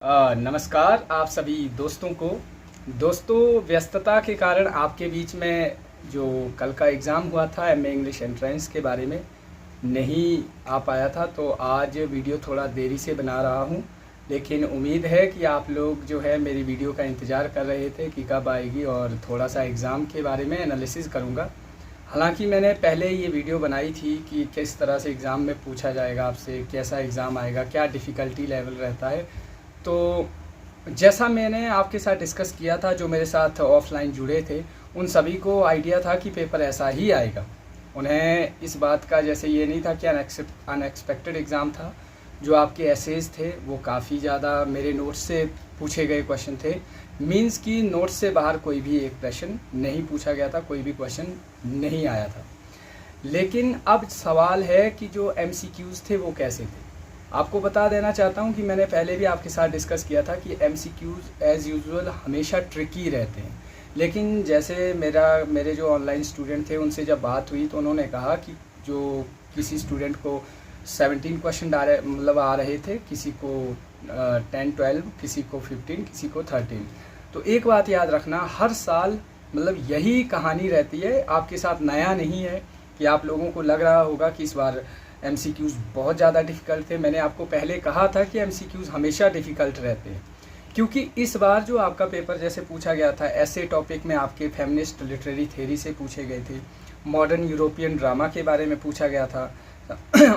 नमस्कार आप सभी दोस्तों को। व्यस्तता के कारण आपके बीच में जो कल का एग्ज़ाम हुआ था एमए इंग्लिश एंट्रेंस के बारे में नहीं आ पाया था, तो आज वीडियो थोड़ा देरी से बना रहा हूं। लेकिन उम्मीद है कि आप लोग जो है मेरी वीडियो का इंतज़ार कर रहे थे कि कब आएगी, और थोड़ा सा एग्ज़ाम के बारे में एनालिसिस करूंगा। हालांकि मैंने पहले ये वीडियो बनाई थी कि किस तरह से एग्ज़ाम में पूछा जाएगा आपसे, कैसा एग्ज़ाम आएगा, क्या डिफ़िकल्टी लेवल रहता है। तो जैसा मैंने आपके साथ डिस्कस किया था, जो मेरे साथ ऑफलाइन जुड़े थे उन सभी को आइडिया था कि पेपर ऐसा ही आएगा। उन्हें इस बात का जैसे ये नहीं था कि अनएक्सपेक्टेड एग्ज़ाम था। जो आपके एसेज थे वो काफ़ी ज़्यादा मेरे नोट्स से पूछे गए क्वेश्चन थे। मींस कि नोट्स से बाहर कोई भी एक प्रश्न नहीं पूछा गया था, कोई भी क्वेश्चन नहीं आया था। लेकिन अब सवाल है कि जो एमसीक्यूज़ थे वो कैसे थे। आपको बता देना चाहता हूं कि मैंने पहले भी आपके साथ डिस्कस किया था कि एमसीक्यूज़ एज़ यूजुअल हमेशा ट्रिकी रहते हैं। लेकिन जैसे मेरे जो ऑनलाइन स्टूडेंट थे उनसे जब बात हुई तो उन्होंने कहा कि जो किसी स्टूडेंट को 17 क्वेश्चन आ रहे थे, किसी को 10-12, किसी को 15, किसी को 13। तो एक बात याद रखना, हर साल यही कहानी रहती है, आपके साथ नया नहीं है कि आप लोगों को लग रहा होगा कि इस बार एमसीक्यूज़ बहुत ज़्यादा डिफ़िकल्ट थे। मैंने आपको पहले कहा था कि एमसीक्यूज़ हमेशा डिफ़िकल्ट रहते हैं, क्योंकि इस बार जो आपका पेपर जैसे पूछा गया था, ऐसे टॉपिक में आपके फेमिनिस्ट लिटरेरी थ्योरी से पूछे गए थे, मॉडर्न यूरोपियन ड्रामा के बारे में पूछा गया था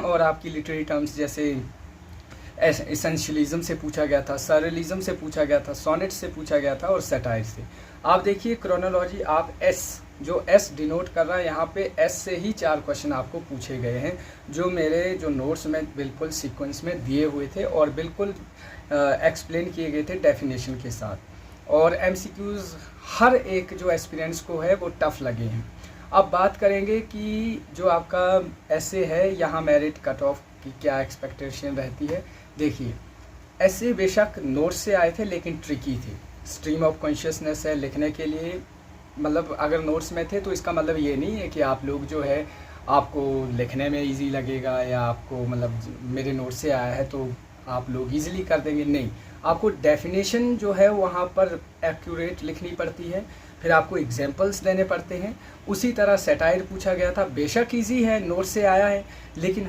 और आपकी लिटरेरी टर्म्स जैसे एसेंशियलिज्म से पूछा गया था, सररियलिज्म से पूछा गया था, सोनेट से पूछा गया था और सटायर से। आप देखिए क्रोनोलॉजी, आप जो एस डिनोट कर रहा है यहाँ पे, एस से ही 4 क्वेश्चन आपको पूछे गए हैं, जो मेरे जो नोट्स में बिल्कुल सीक्वेंस में दिए हुए थे और बिल्कुल एक्सप्लेन किए गए थे डेफिनेशन के साथ। और एमसीक्यूज़ हर एक जो एस्पिरेंट्स को है वो टफ़ लगे हैं। अब बात करेंगे कि जो आपका ऐसे है, यहाँ मेरिट कट ऑफ की क्या एक्सपेक्टेशन रहती है। देखिए, ऐसे बेशक नोट्स से आए थे लेकिन ट्रिकी थे। स्ट्रीम ऑफ कॉन्शियसनेस है लिखने के लिए, अगर नोट्स में थे तो इसका मतलब ये नहीं है कि आप लोग जो है आपको लिखने में इजी लगेगा, या आपको मेरे नोट्स से आया है तो आप लोग इजीली कर देंगे। नहीं, आपको डेफिनेशन जो है वहाँ पर एक्यूरेट लिखनी पड़ती है, फिर आपको एग्जांपल्स देने पड़ते हैं। उसी तरह सेटायर पूछा गया था, बेशक इजी है, नोट्स से आया है, लेकिन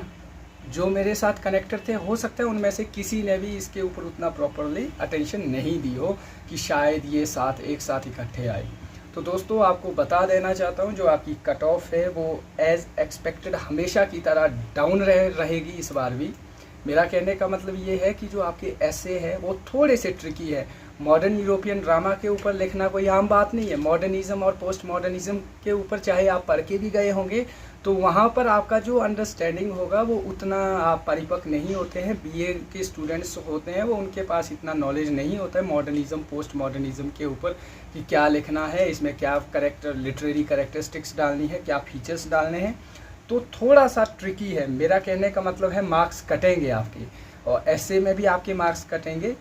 जो मेरे साथ कनेक्टर थे हो सकता है उनमें से किसी ने भी इसके ऊपर उतना प्रॉपरली अटेंशन नहीं दी हो कि शायद ये एक साथ इकट्ठे आए। तो दोस्तों, आपको बता देना चाहता हूँ, जो आपकी कट ऑफ है वो एज एक्सपेक्टेड हमेशा की तरह डाउन रहेगी इस बार भी। मेरा कहने का मतलब ये है कि जो आपके ऐसे है वो थोड़े से ट्रिकी है। मॉडर्न यूरोपियन ड्रामा के ऊपर लिखना कोई आम बात नहीं है। मॉडर्निज्म और पोस्ट मॉडर्निज्म के ऊपर चाहे आप पढ़ के भी गए होंगे तो वहाँ पर आपका जो अंडरस्टैंडिंग होगा वो उतना आप परिपक्व नहीं होते हैं। बीए के स्टूडेंट्स होते हैं वो, उनके पास इतना नॉलेज नहीं होता है मॉडर्निज्म पोस्ट मॉडर्निज्म के ऊपर कि क्या लिखना है, इसमें क्या लिटरेरी करेक्टरिस्टिक्स डालनी है, क्या फीचर्स डालने हैं। तो थोड़ा सा ट्रिकी है। मेरा कहने का मतलब है मार्क्स कटेंगे आपके, और ऐसे में भी आपके मार्क्स कटेंगे,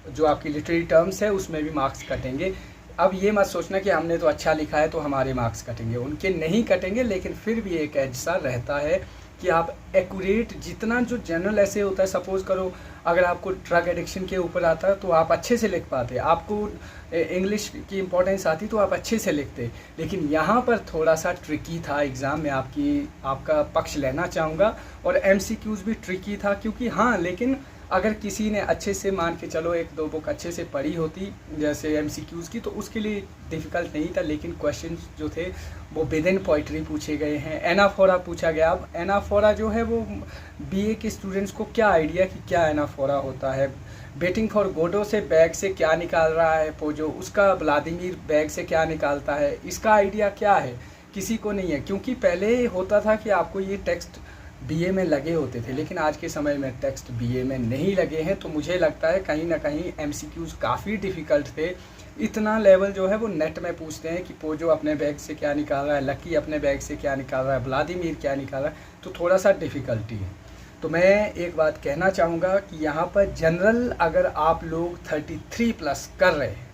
जो आपकी लिटरेरी टर्म्स है उसमें भी मार्क्स कटेंगे। अब ये मत सोचना कि हमने तो अच्छा लिखा है तो हमारे मार्क्स कटेंगे, उनके नहीं कटेंगे। लेकिन फिर भी एक एज सा रहता है कि आप एक्यूरेट जितना, जो जनरल ऐसे होता है, सपोज़ करो अगर आपको ड्रग एडिक्शन के ऊपर आता है तो आप अच्छे से लिख पाते, आपको इंग्लिश की इंपॉर्टेंस आती तो आप अच्छे से लिखते। लेकिन यहाँ पर थोड़ा सा ट्रिकी था एग्ज़ाम में, आपका पक्ष लेना चाहूँगा। और एमसीक्यूज़ भी ट्रिकी था, क्योंकि हाँ, लेकिन अगर किसी ने अच्छे से, मान के चलो 1-2 बुक अच्छे से पढ़ी होती जैसे एमसीक्यूज़ की, तो उसके लिए डिफ़िकल्ट नहीं था। लेकिन क्वेश्चंस जो थे वो विदिन पोइट्री पूछे गए हैं। एनाफोरा पूछा गया। अब एनाफोरा जो है वो बीए के स्टूडेंट्स को क्या आइडिया कि क्या एनाफोरा होता है। वेटिंग फॉर गोडो से बैग से क्या निकाल रहा है पोजो, उसका व्लादिमीर बैग से क्या निकालता है, इसका आइडिया क्या है, किसी को नहीं है। क्योंकि पहले होता था कि आपको ये टेक्स्ट बीए में लगे होते थे, लेकिन आज के समय में टेक्स्ट बीए में नहीं लगे हैं। तो मुझे लगता है कहीं ना कहीं एमसीक्यूज़ काफ़ी डिफ़िकल्ट थे। इतना लेवल जो है वो नेट में पूछते हैं कि पोजो अपने बैग से क्या निकाल रहा है, लकी अपने बैग से क्या निकाल रहा है, व्लादिमीर क्या निकाल रहा है, तो थोड़ा सा डिफ़िकल्टी है। तो मैं एक बात कहना चाहूँगा कि यहाँ पर जनरल अगर आप लोग 33+ कर रहे हैं,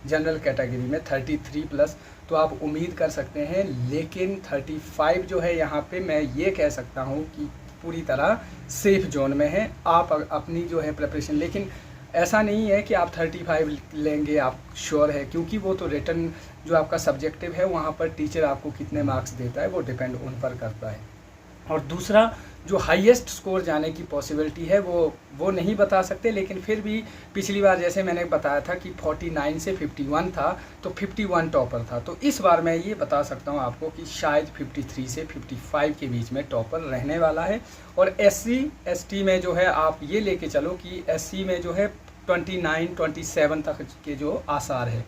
जनरल कैटेगरी में 33+, तो आप उम्मीद कर सकते हैं। लेकिन 35 जो है यहाँ पे मैं ये कह सकता हूँ कि पूरी तरह सेफ जोन में है। आप अपनी जो है प्रिपरेशन, लेकिन ऐसा नहीं है कि आप 35 लेंगे आप श्योर है, क्योंकि वो तो रिटर्न जो आपका सब्जेक्टिव है वहाँ पर टीचर आपको कितने मार्क्स देता है वो डिपेंड उन पर करता है। और दूसरा जो हाईएस्ट स्कोर जाने की पॉसिबिलिटी है वो नहीं बता सकते, लेकिन फिर भी पिछली बार जैसे मैंने बताया था कि 49 से 51 था तो 51 टॉपर था, तो इस बार मैं ये बता सकता हूँ आपको कि शायद 53 से 55 के बीच में टॉपर रहने वाला है। और SC ST में जो है आप ये लेके चलो कि SC में जो है 29 27 तक के जो आसार है,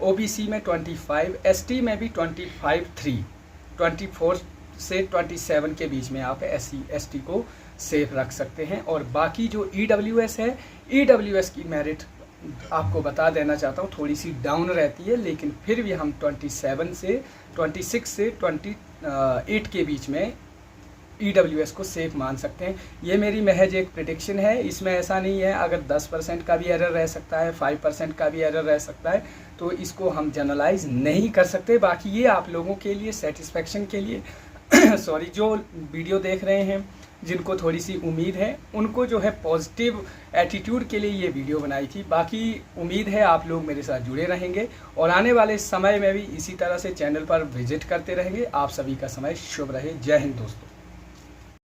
OBC में 25, ST में भी 25 3, 24 से 27 के बीच में आप SC ST को सेफ रख सकते हैं। और बाकी जो EWS है, EWS की मेरिट आपको बता देना चाहता हूँ थोड़ी सी डाउन रहती है, लेकिन फिर भी हम 26 से 28 के बीच में EWS को सेफ मान सकते हैं। ये मेरी महज एक प्रेडिक्शन है, इसमें ऐसा नहीं है अगर 10% का भी एरर रह सकता है, 5% का भी एरर रह सकता है, तो इसको हम जनरलाइज नहीं कर सकते। बाकी ये आप लोगों के लिए सेटिस्फेक्शन के लिए सॉरी, जो वीडियो देख रहे हैं जिनको थोड़ी सी उम्मीद है उनको जो है पॉजिटिव एटीट्यूड के लिए ये वीडियो बनाई थी। बाकी उम्मीद है आप लोग मेरे साथ जुड़े रहेंगे और आने वाले समय में भी इसी तरह से चैनल पर विजिट करते रहेंगे। आप सभी का समय शुभ रहे। जय हिंद दोस्तों।